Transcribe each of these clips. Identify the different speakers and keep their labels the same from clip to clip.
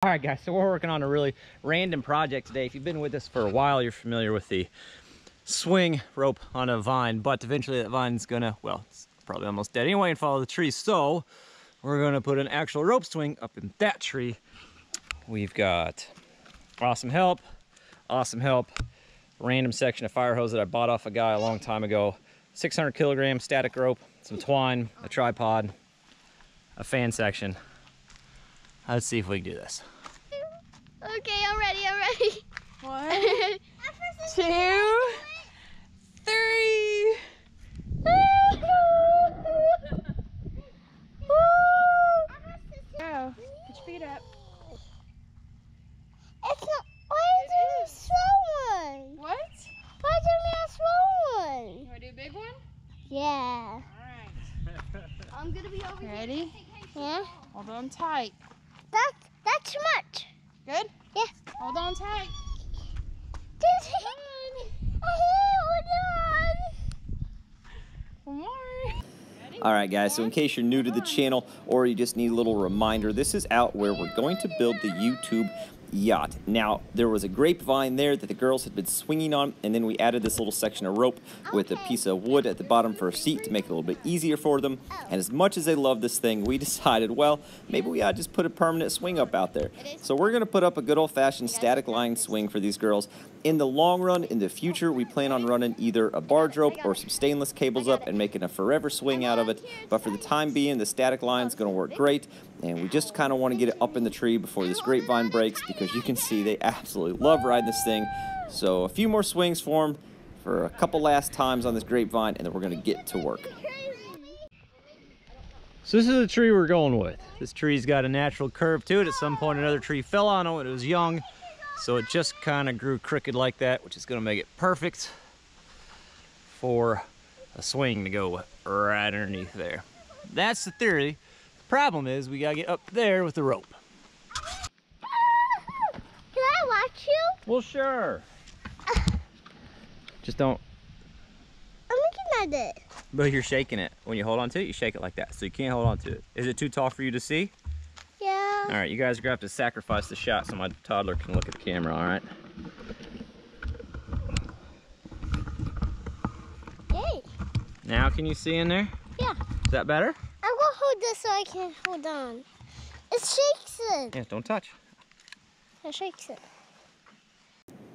Speaker 1: All right, guys, so we're working on a really random project today. If you've been with us for a while, you're familiar with the swing rope on a vine, but eventually that vine's gonna, well, it's probably almost dead anyway and follow the tree. So we're gonna put an actual rope swing up in that tree. We've got awesome help, random section of fire hose that I bought off a guy a long time ago, 600 kilogram static rope, some twine, a tripod, a fan section. Let's see if we can do this.
Speaker 2: Okay, I'm ready.
Speaker 3: 1, 2, 3. Go. Put your feet up.
Speaker 2: It's not. Why is it a small one?
Speaker 3: What?
Speaker 2: Why is it a small one?
Speaker 3: You want to do a big one?
Speaker 2: Yeah.
Speaker 3: Alright.
Speaker 2: I'm gonna be over
Speaker 3: Ready?
Speaker 2: here. Yeah.
Speaker 3: Hold on tight.
Speaker 2: That's too much.
Speaker 3: Good?
Speaker 2: Yeah.
Speaker 3: Hold on tight. One more. Ready?
Speaker 4: All right, guys, so in case you're new to the channel or you just need a little reminder, this is out where we're going to build the YouTube yacht. Now, there was a grapevine there that the girls had been swinging on, and then we added this little section of rope with a piece of wood at the bottom for a seat to make it a little bit easier for them. And as much as they love this thing, we decided, well, maybe we ought to just put a permanent swing up out there. So we're going to put up a good old-fashioned static line swing for these girls. In the long run, in the future, we plan on running either a barge rope or some stainless cables up and making a forever swing out of it. But for the time being, the static line is going to work great. And we just kind of want to get it up in the tree before this grapevine breaks, because you can see they absolutely love riding this thing. So a few more swings for them for a couple last times on this grapevine, and then we're going to get to work.
Speaker 1: So this is the tree we're going with. This tree's got a natural curve to it. At some point another tree fell on it when it was young, so it just kind of grew crooked like that, which is going to make it perfect for a swing to go right underneath there. That's the theory. The problem is we gotta get up there with the rope.
Speaker 2: Can I watch you?
Speaker 1: Well, sure. Just don't.
Speaker 2: I'm looking at it.
Speaker 1: But you're shaking it. When you hold on to it, you shake it like that. So you can't hold on to it. Is it too tall for you to see?
Speaker 2: Yeah.
Speaker 1: All right, you guys are gonna have to sacrifice the shot so my toddler can look at the camera, all right?
Speaker 2: Yay.
Speaker 1: Now can you see in there?
Speaker 2: Yeah.
Speaker 1: Is that better?
Speaker 2: I'm gonna hold this so I can hold on. It shakes it.
Speaker 1: Yeah, don't touch.
Speaker 2: It shakes it.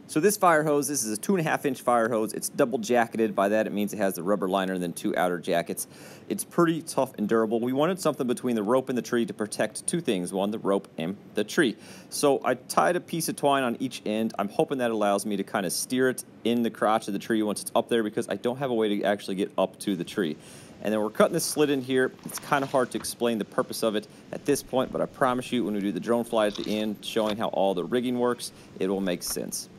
Speaker 4: So this fire hose, this is a 2.5-inch fire hose. It's double jacketed. By that, it means it has the rubber liner and then 2 outer jackets. It's pretty tough and durable. We wanted something between the rope and the tree to protect 2 things. One, the rope and the tree. So I tied a piece of twine on each end. I'm hoping that allows me to kind of steer it in the crotch of the tree once it's up there, because I don't have a way to actually get up to the tree. And then we're cutting this slit in here. It's kind of hard to explain the purpose of it at this point, but I promise you when we do the drone flight at the end, showing how all the rigging works, it will make sense.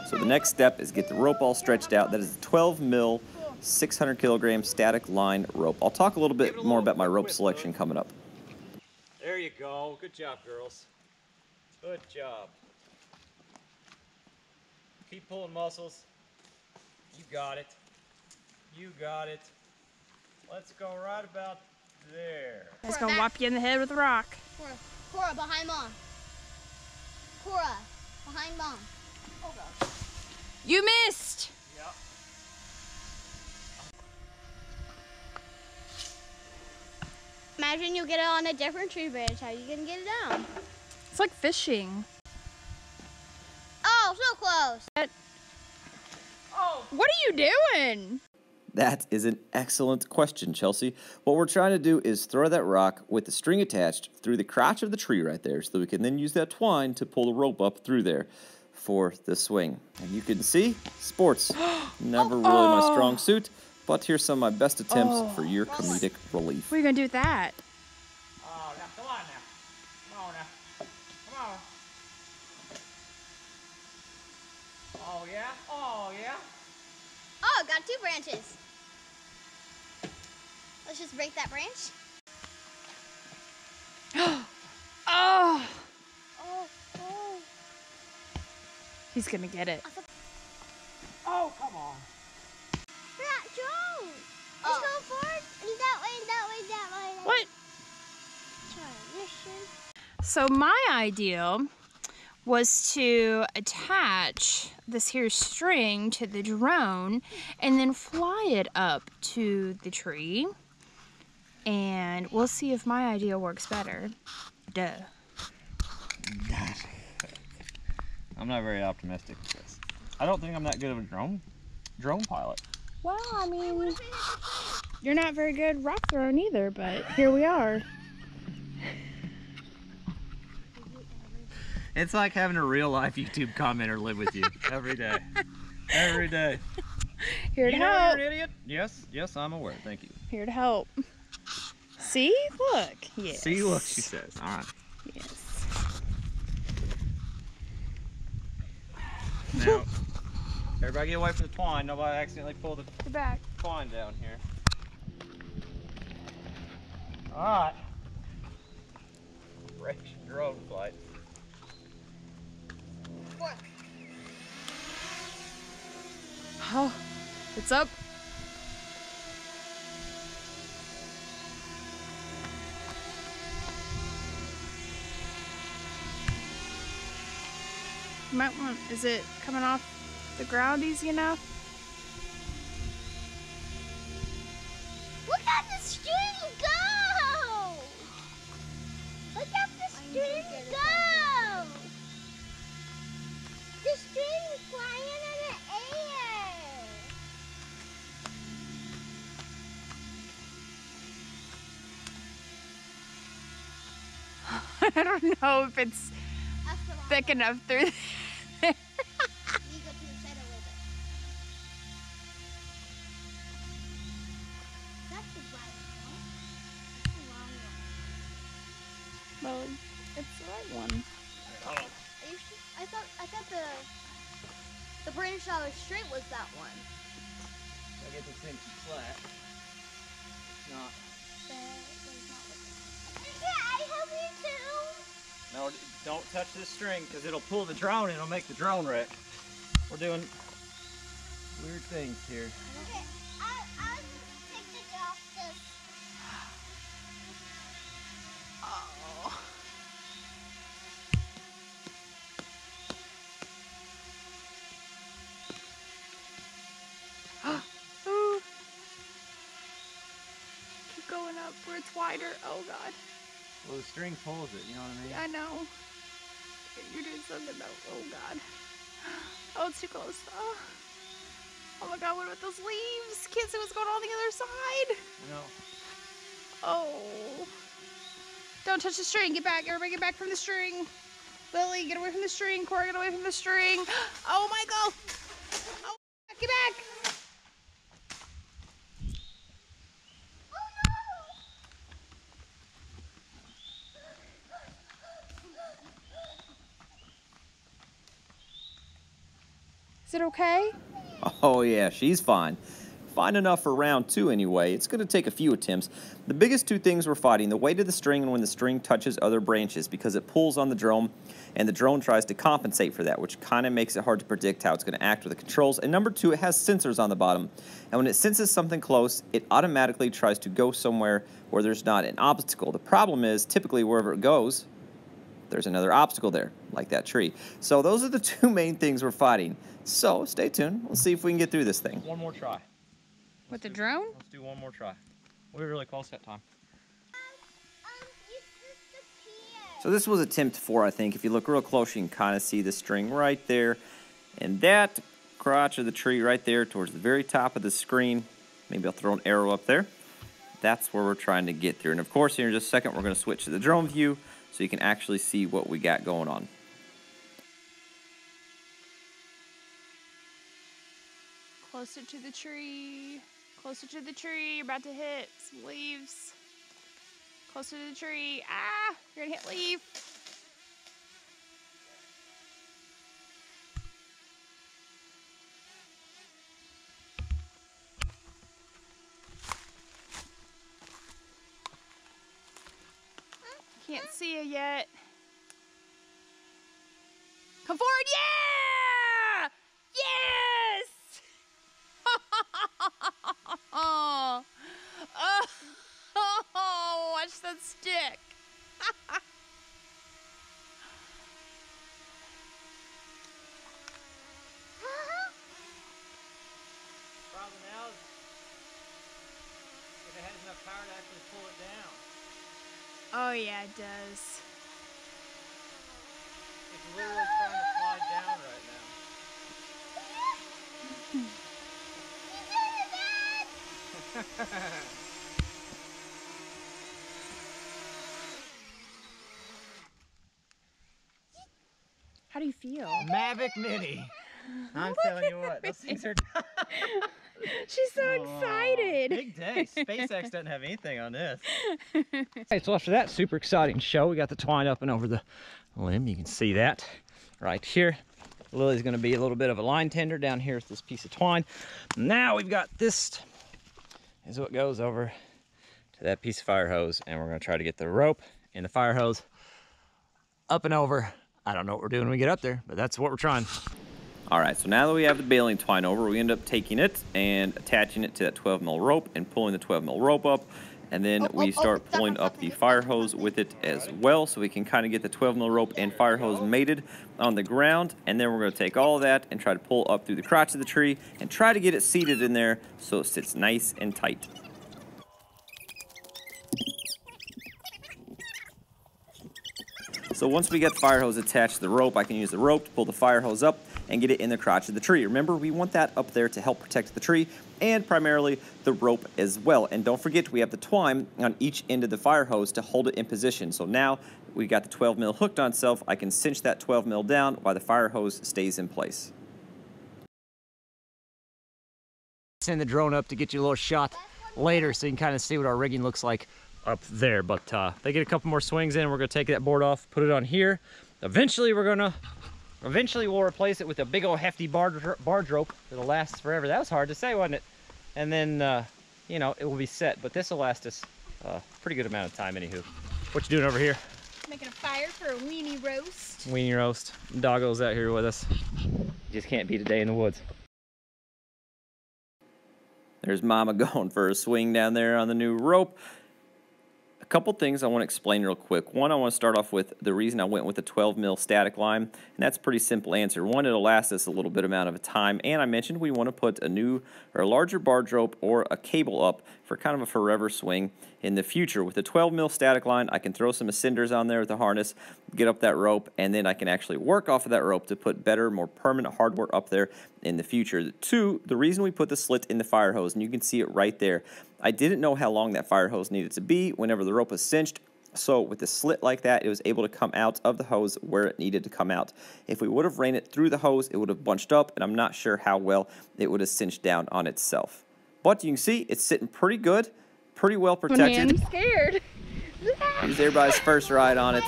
Speaker 4: So the next step is get the rope all stretched out. That is a 12 mil, 600 kilogram static line rope. I'll talk a little bit more about my rope selection coming up.
Speaker 1: There you go. Good job, girls. Good job. Keep pulling muscles. You got it. You got it. Let's go right about there.
Speaker 3: It's gonna whop you in the head with a rock.
Speaker 2: Cora, behind mom. Cora, behind mom. Oh gosh.
Speaker 3: You missed.
Speaker 1: Yep.
Speaker 2: Imagine you get it on a different tree branch. How are you gonna get it down?
Speaker 3: It's like fishing.
Speaker 2: Oh, so close.
Speaker 3: What are you doing?
Speaker 4: That is an excellent question, Chelsea. What we're trying to do is throw that rock with the string attached through the crotch of the tree right there, so that we can then use that twine to pull the rope up through there for the swing. And you can see, sports, never really my strong suit, but here's some of my best attempts for your comedic relief.
Speaker 3: What are you gonna do with that?
Speaker 1: Oh, now, come on now. Come on now. Come on. Oh, yeah? Oh, yeah?
Speaker 2: Oh, got 2 branches. Let's just break that branch.
Speaker 3: Oh!
Speaker 2: Oh.
Speaker 3: He's gonna get it.
Speaker 1: Oh, come on.
Speaker 2: That drone. Let's go forward and that way, that way, that way.
Speaker 3: What?
Speaker 2: Transmission.
Speaker 3: So my idea was to attach this here string to the drone and then fly it up to the tree. And we'll see if my idea works better. Duh.
Speaker 1: I'm not very optimistic with this. I don't think I'm that good of a drone pilot.
Speaker 3: Well, I mean, you're not very good rock throwing either, but here we are.
Speaker 1: It's like having a real life YouTube commenter live with you every day. Every day.
Speaker 3: Here to
Speaker 1: You know
Speaker 3: help.
Speaker 1: you're an idiot? Yes, yes, I'm aware. Thank you.
Speaker 3: Here to help. See? Look. Yes.
Speaker 1: See, look, she says. All right.
Speaker 3: Yes.
Speaker 1: Now, everybody get away from the twine. Nobody accidentally pull the
Speaker 3: Get back.
Speaker 1: twine down here. All right. Operation drone flight.
Speaker 3: Oh, it's up. You might want, is it coming off the ground easy enough?
Speaker 2: Look at the string go! Look at the string go! The string is flying in the air.
Speaker 3: I don't know if it's thick enough through there.
Speaker 2: You go to the side a little bit. That's the right one. That's the wrong one.
Speaker 3: Well, it's the right one.
Speaker 2: Are you sure? I thought the branch that was straight was that one.
Speaker 1: I get this thing flat. Not.
Speaker 2: I help you too.
Speaker 1: No, don't touch this string because it'll pull the drone and it'll make the drone wreck. We're doing weird things here.
Speaker 2: Okay, I'll take the off this.
Speaker 3: Oh. Ooh. Keep going up where it's wider. Oh God.
Speaker 1: Well, the string pulls it, you know what I mean?
Speaker 3: I know. You're doing something though. Oh God. Oh, it's too close. Oh. Oh my God, what about those leaves? Can't see what's going on the other side.
Speaker 1: No.
Speaker 3: Oh. Don't touch the string. Get back. Everybody get back from the string. Lily, get away from the string. Cora, get away from the string. Oh, Michael. Oh, get back. Is it okay?
Speaker 4: Oh yeah, she's fine. Fine enough for round 2 anyway. It's going to take a few attempts. The biggest two things we're fighting, the weight of the string and when the string touches other branches because it pulls on the drone and the drone tries to compensate for that, which kind of makes it hard to predict how it's going to act with the controls. And number 2, it has sensors on the bottom. And when it senses something close, it automatically tries to go somewhere where there's not an obstacle. The problem is typically wherever it goes, there's another obstacle there, like that tree. So those are the two main things we're fighting. So stay tuned. We'll see if we can get through this thing.
Speaker 1: One more try.
Speaker 3: With the drone?
Speaker 1: Let's do one more try. We were really close that time.
Speaker 2: You disappeared.
Speaker 4: So this was attempt 4, I think. If you look real close, you can kind of see the string right there. And that crotch of the tree right there towards the very top of the screen. Maybe I'll throw an arrow up there. That's where we're trying to get through. And of course, here in just a second, we're going to switch to the drone view so you can actually see what we got going on.
Speaker 3: Closer to the tree. Closer to the tree. You're about to hit some leaves. Closer to the tree. Ah! You're gonna hit leaf. Can't see you yet. Come forward. Yeah! Yes! Oh, watch that stick. Oh yeah, it does.
Speaker 1: It's literally trying to fly down right now.
Speaker 3: How do you feel?
Speaker 1: Mavic Mini. I'm telling you what, those things are.
Speaker 3: She's so excited.
Speaker 1: Big day. SpaceX doesn't have anything on this. Okay, so after that super exciting show, we got the twine up and over the limb. You can see that right here. Lily's going to be a little bit of a line tender down here with this piece of twine. Now we've got this is what goes over to that piece of fire hose, and we're going to try to get the rope and the fire hose up and over. I don't know what we're doing when we get up there, but that's what we're trying.
Speaker 4: All right, so now that we have the baling twine over, we end up taking it and attaching it to that 12mm rope and pulling the 12mm rope up. And then we start pulling up the fire hose with it as well, so we can kind of get the 12mm rope and fire hose mated on the ground. And then we're going to take all of that and try to pull up through the crotch of the tree and try to get it seated in there so it sits nice and tight. So once we get the fire hose attached to the rope, I can use the rope to pull the fire hose up and get it in the crotch of the tree. Remember, we want that up there to help protect the tree and primarily the rope as well. And don't forget, we have the twine on each end of the fire hose to hold it in position. So now we got the 12mm hooked on itself. I can cinch that 12mm down while the fire hose stays in place.
Speaker 1: Send the drone up to get you a little shot later so you can kind of see what our rigging looks like up there. But they get a couple more swings in, we're going to take that board off, put it on here. Eventually we'll replace it with a big old hefty barge rope that'll last forever. That was hard to say, wasn't it? And then you know, it will be set, but this will last us a pretty good amount of time. Anywho, what you doing over here?
Speaker 3: Making a fire for a weenie roast.
Speaker 1: Weenie roast. Doggo's out here with us. Just can't beat a day in the woods.
Speaker 4: There's Mama going for a swing down there on the new rope. A couple things I want to explain real quick. One, I want to start off with the reason I went with the 12mm static line, and that's a pretty simple answer. One, it'll last us a little bit amount of time, and I mentioned we want to put a new or a larger barge rope or a cable up for kind of a forever swing in the future. With the 12mm static line, I can throw some ascenders on there with the harness, get up that rope, and then I can actually work off of that rope to put better, more permanent hardware up there in the future. Two, the reason we put the slit in the fire hose, and you can see it right there, I didn't know how long that fire hose needed to be whenever the rope was cinched, so with a slit like that, it was able to come out of the hose where it needed to come out. If we would have ran it through the hose, it would have bunched up, and I'm not sure how well it would have cinched down on itself. But you can see it's sitting pretty good, pretty well protected.
Speaker 3: I'm scared.
Speaker 4: It was everybody's first ride on it.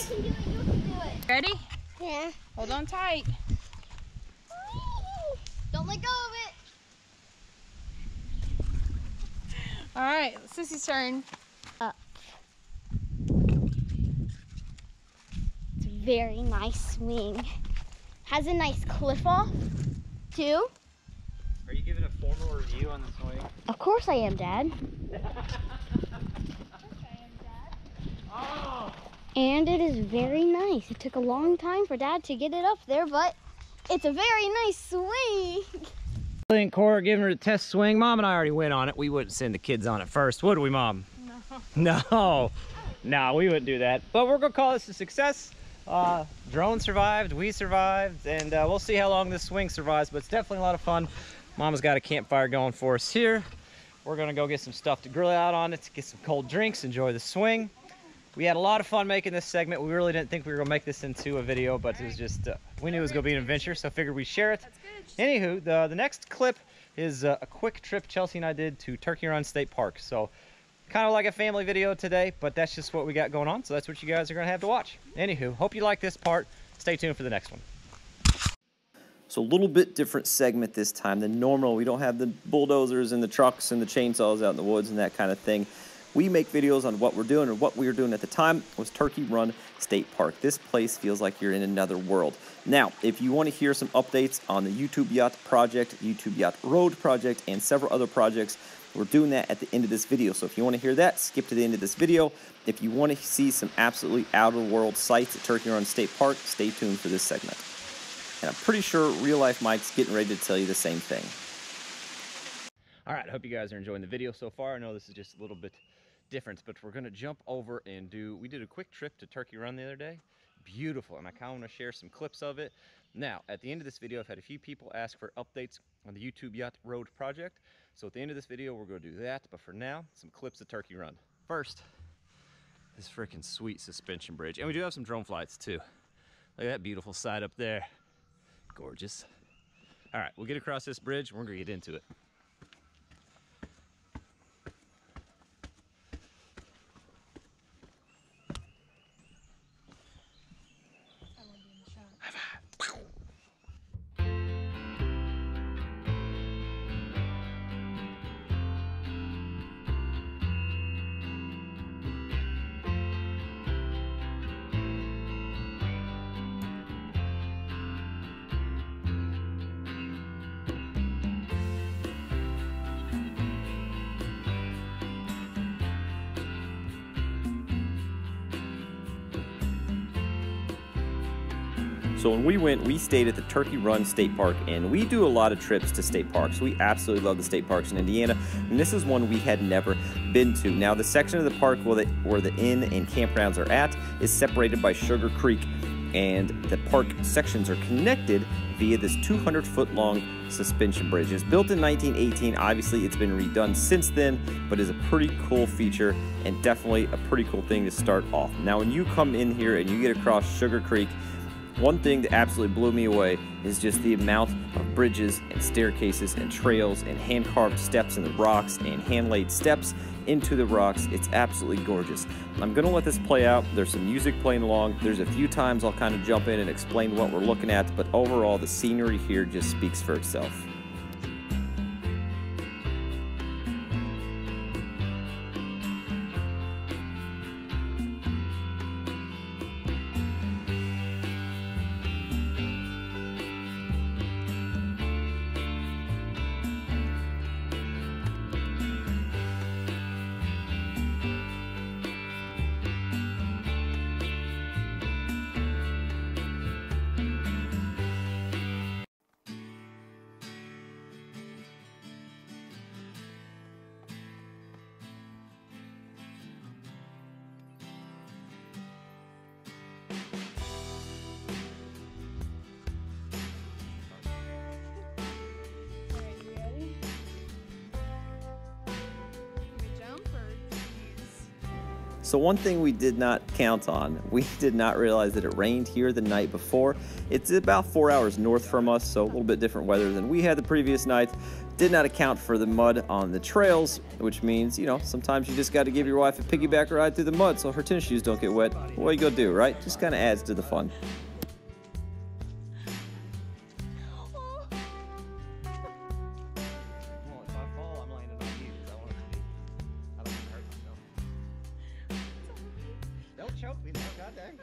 Speaker 3: Ready?
Speaker 2: Yeah.
Speaker 3: Hold on tight.
Speaker 2: Don't let go of it.
Speaker 3: All right, Sissy's turn.
Speaker 2: It's a very nice swing. Has a nice cliff off, too.
Speaker 1: Are you giving a formal review on the swing?
Speaker 2: Of course I am, Dad.
Speaker 1: Oh!
Speaker 2: And it is very nice. It took a long time for Dad to get it up there, but it's a very nice swing.
Speaker 1: Lily and Cora giving her a test swing. Mom and I already went on it. We wouldn't send the kids on it first, would we, Mom? No. No, we wouldn't do that. But we're going to call this a success. Drone survived, we survived, and we'll see how long this swing survives, but it's definitely a lot of fun. Mama's got a campfire going for us here. We're going to go get some stuff to grill out on it, to get some cold drinks, enjoy the swing. We had a lot of fun making this segment. We really didn't think we were going to make this into a video, but it was just, we knew it was going to be an adventure, so figured we'd share it. Anywho, the next clip is a quick trip Chelsea and I did to Turkey Run State Park. So, kind of like a family video today, but that's just what we got going on, so that's what you guys are going to have to watch. Anywho, hope you like this part. Stay tuned for the next one.
Speaker 4: So a little bit different segment this time than normal. We don't have the bulldozers and the trucks and the chainsaws out in the woods and that kind of thing. We make videos on what we're doing, and what we were doing at the time was Turkey Run State Park. This place feels like you're in another world. Now, if you want to hear some updates on the YouTube Yacht Project, YouTube Yacht Road Project, and several other projects, we're doing that at the end of this video. So if you want to hear that, skip to the end of this video. If you want to see some absolutely outer world sights at Turkey Run State Park, stay tuned for this segment. And I'm pretty sure Real Life Mike's getting ready to tell you the same thing.
Speaker 1: All right, I hope you guys are enjoying the video so far. I know this is just a little bit difference, but we're gonna jump over and we did a quick trip to Turkey Run the other day. Beautiful, and I kind of want to share some clips of it. Now, at the end of this video, I've had a few people ask for updates on the YouTube Yacht Road project. So at the end of this video, we're gonna do that, but for now, some clips of Turkey Run. First, this freaking sweet suspension bridge. And we do have some drone flights too. Look at that beautiful side up there. Gorgeous. All right, we'll get across this bridge and we're gonna get into it.
Speaker 4: So when we went, we stayed at the Turkey Run State Park, and we do a lot of trips to state parks. We absolutely love the state parks in Indiana, and this is one we had never been to. Now, the section of the park where the inn and campgrounds are at is separated by Sugar Creek, and the park sections are connected via this 200-foot-long suspension bridge. It's built in 1918. Obviously, it's been redone since then, but is a pretty cool feature and definitely a pretty cool thing to start off. Now, when you come in here and you get across Sugar Creek, one thing that absolutely blew me away is just the amount of bridges and staircases and trails and hand-carved steps in the rocks and hand-laid steps into the rocks. It's absolutely gorgeous. I'm gonna let this play out. There's some music playing along. There's a few times I'll kind of jump in and explain what we're looking at, but overall the scenery here just speaks for itself. So one thing we did not count on, we did not realize that it rained here the night before. It's about 4 hours north from us, so a little bit different weather than we had the previous night. Did not account for the mud on the trails, which means, you know, sometimes you just got to give your wife a piggyback ride through the mud so her tennis shoes don't get wet. What you gonna do, right? Just kind of adds to the fun.
Speaker 1: Choke me now, god dang.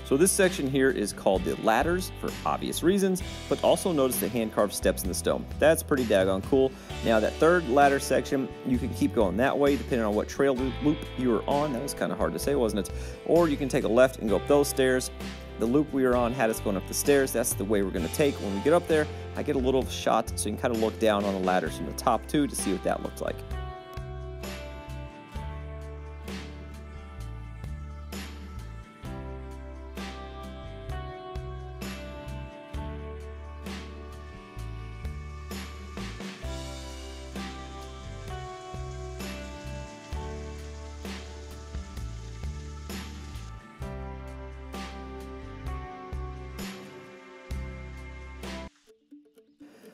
Speaker 4: So this section here is called the ladders for obvious reasons, but also notice the hand-carved steps in the stone. That's pretty daggone cool. Now that third ladder section, you can keep going that way depending on what trail loop you were on. That was kind of hard to say, wasn't it? Or you can take a left and go up those stairs. The loop we were on had us going up the stairs. That's the way we're going to take. When we get up there, I get a little shot so you can kind of look down on the ladders from the top too to see what that looks like.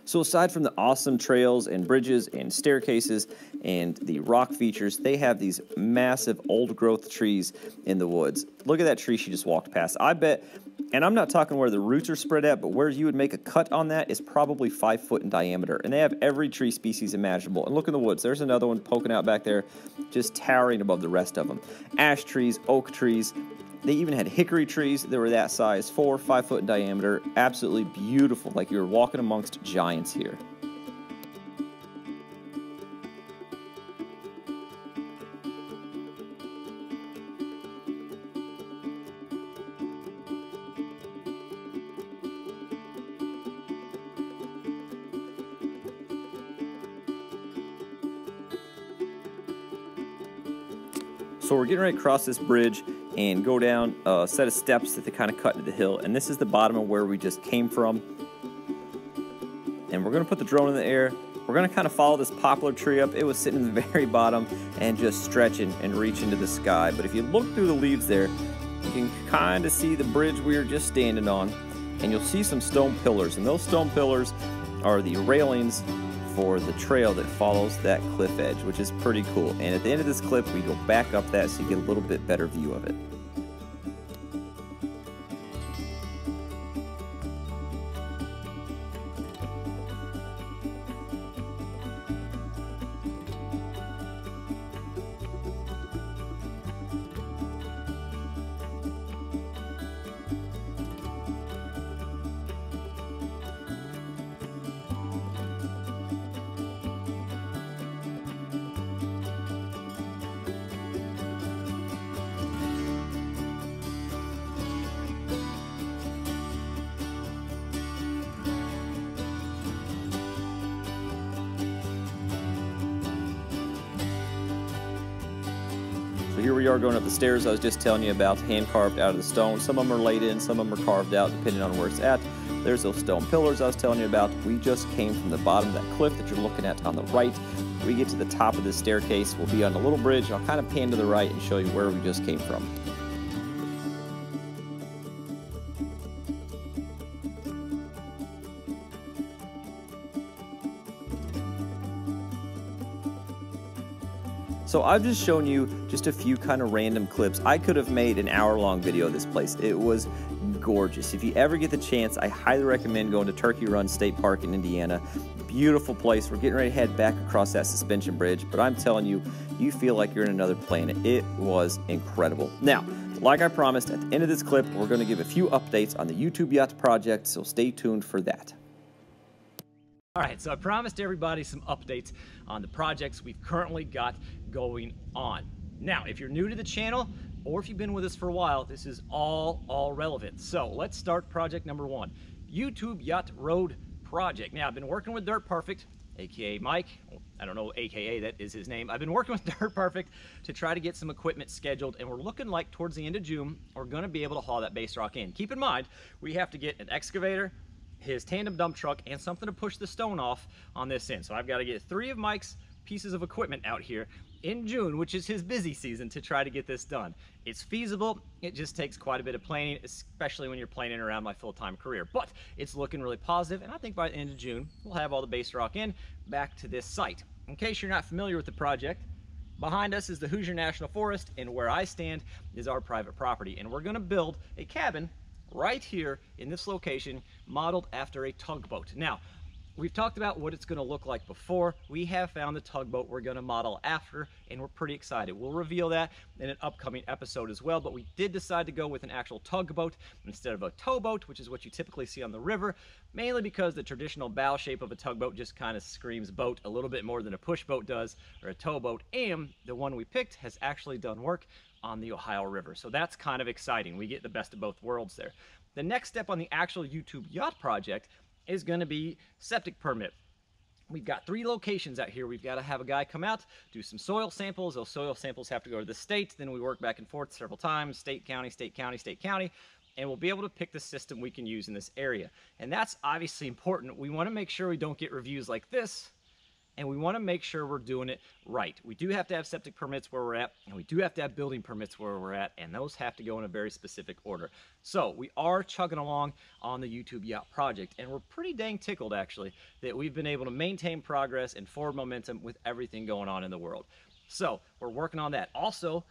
Speaker 4: So aside from the awesome trails and bridges and staircases and the rock features, they have these massive old growth trees in the woods. Look at that tree she just walked past. I bet, and I'm not talking where the roots are spread at, but where you would make a cut on that is probably 5 foot in diameter. And they have every tree species imaginable. And look in the woods, there's another one poking out back there, just towering above the rest of them. Ash trees, oak trees. They even had hickory trees that were that size, 4 or 5 foot in diameter. Absolutely beautiful, like you were walking amongst giants here. So we're getting ready to cross this bridge and go down a set of steps that they kind of cut into the hill. And this is the bottom of where we just came from. And we're going to put the drone in the air. We're going to kind of follow this poplar tree up. It was sitting in the very bottom and just stretching and reaching to the sky. But if you look through the leaves there, you can kind of see the bridge we were just standing on. And you'll see some stone pillars. And those stone pillars are the railings for the trail that follows that cliff edge, which is pretty cool. And at the end of this clip, we go back up that so you get a little bit better view of it. So here we are going up the stairs I was just telling you about, hand carved out of the stone. Some of them are laid in, some of them are carved out depending on where it's at. There's those stone pillars I was telling you about. We just came from the bottom of that cliff that you're looking at on the right. We get to the top of this staircase. We'll be on a little bridge. I'll kind of pan to the right and show you where we just came from. So I've just shown you just a few kind of random clips. I could have made an hour-long video of this place. It was gorgeous. If you ever get the chance, I highly recommend going to Turkey Run State Park in Indiana. Beautiful place. We're getting ready to head back across that suspension bridge, but I'm telling you, you feel like you're in another planet. It was incredible. Now, like I promised, at the end of this clip, we're going to give a few updates on the YouTube Yacht project, so stay tuned for that.
Speaker 1: All right, so I promised everybody some updates on the projects we've currently got going on. Now, if you're new to the channel, or if you've been with us for a while, this is all relevant. So let's start project number 1, YouTube Yacht Road project. Now, I've been working with Dirt Perfect, aka Mike. I don't know, aka that is his name. I've been working with Dirt Perfect to try to get some equipment scheduled, and we're looking like towards the end of June, we're gonna be able to haul that base rock in. Keep in mind, we have to get an excavator, his tandem dump truck, and something to push the stone off on this end. So I've got to get 3 of Mike's pieces of equipment out here in June, which is his busy season, to try to get this done. It's feasible. It just takes quite a bit of planning, especially when you're planning around my full-time career. But it's looking really positive, and I think by the end of June, we'll have all the base rock in back to this site. In case you're not familiar with the project, behind us is the Hoosier National Forest, and where I stand is our private property. And we're going to build a cabin right here in this location, modeled after a tugboat. Now, we've talked about what it's going to look like before. We have found the tugboat we're going to model after, and we're pretty excited. We'll reveal that in an upcoming episode as well, but we did decide to go with an actual tugboat instead of a towboat, which is what you typically see on the river, mainly because the traditional bow shape of a tugboat just kind of screams boat a little bit more than a push boat does, or a towboat, and the one we picked has actually done work on the Ohio River. So that's kind of exciting. We get the best of both worlds there. The next step on the actual YouTube yacht project is going to be septic permit. We've got 3 locations out here. We've got to have a guy come out, do some soil samples. Those soil samples have to go to the state. Then we work back and forth several times, state, county, state, county, state, county, and we'll be able to pick the system we can use in this area. And that's obviously important. We want to make sure we don't get reviews like this, and we want to make sure we're doing it right. We do have to have septic permits where we're at, and we do have to have building permits where we're at, and those have to go in a very specific order. So we are chugging along on the YouTube yacht project, and we're pretty dang tickled actually that we've been able to maintain progress and forward momentum with everything going on in the world. So we're working on that. Also,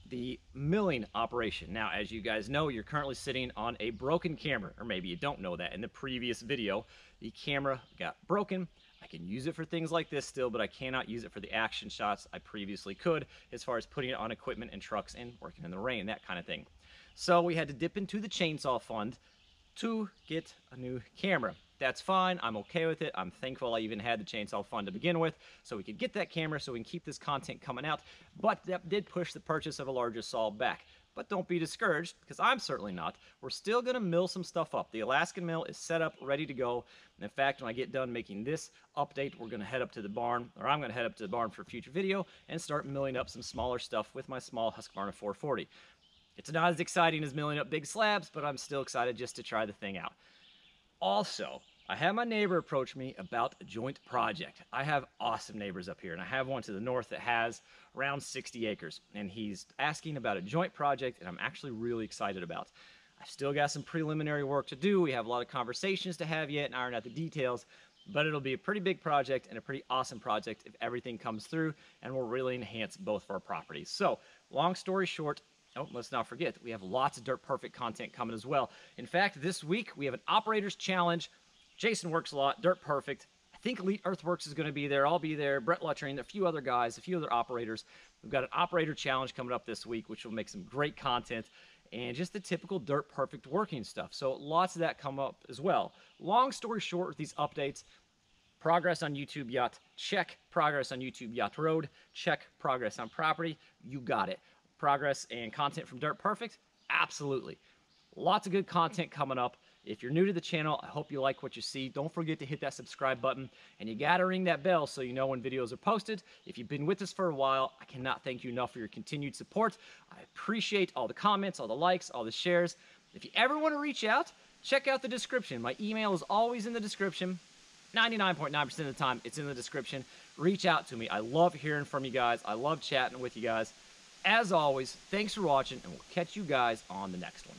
Speaker 1: the milling operation. Now, as you guys know, you're currently sitting on a broken camera, or maybe you don't know that. In the previous video, the camera got broken. I can use it for things like this still, but I cannot use it for the action shots I previously could, as far as putting it on equipment and trucks and working in the rain, that kind of thing. So we had to dip into the chainsaw fund to get a new camera. That's fine. I'm okay with it. I'm thankful I even had the chainsaw fund to begin with, so we could get that camera so we can keep this content coming out. But that did push the purchase of a larger saw back. But don't be discouraged, because I'm certainly not. We're still going to mill some stuff up. The Alaskan mill is set up, ready to go. And in fact, when I get done making this update, we're going to head up to the barn, or I'm going to head up to the barn for a future video and start milling up some smaller stuff with my small Husqvarna 440. It's not as exciting as milling up big slabs, but I'm still excited just to try the thing out. Also, I had my neighbor approach me about a joint project. I have awesome neighbors up here, and I have one to the north that has around 60 acres, and he's asking about a joint project, and I'm actually really excited about. I've still got some preliminary work to do. We have a lot of conversations to have yet and iron out the details, but it'll be a pretty big project and a pretty awesome project if everything comes through, and will really enhance both of our properties. So, long story short, oh, let's not forget, we have lots of Dirt Perfect content coming as well. In fact, this week we have an Operators Challenge. Jason works a lot, Dirt Perfect. I think Elite Earthworks is going to be there. I'll be there. Brett Luttering, a few other guys, a few other operators. We've got an Operator Challenge coming up this week, which will make some great content and just the typical Dirt Perfect working stuff. So lots of that come up as well. Long story short with these updates, progress on YouTube Yacht, check. Progress on YouTube Yacht Road, check. Progress on property, you got it. Progress and content from Dirt Perfect, absolutely. Lots of good content coming up. If you're new to the channel, I hope you like what you see. Don't forget to hit that subscribe button, and you gotta ring that bell so you know when videos are posted. If you've been with us for a while, I cannot thank you enough for your continued support. I appreciate all the comments, all the likes, all the shares. If you ever want to reach out, check out the description. My email is always in the description. 99.9% of the time, it's in the description. Reach out to me. I love hearing from you guys. I love chatting with you guys. As always, thanks for watching, and we'll catch you guys on the next one.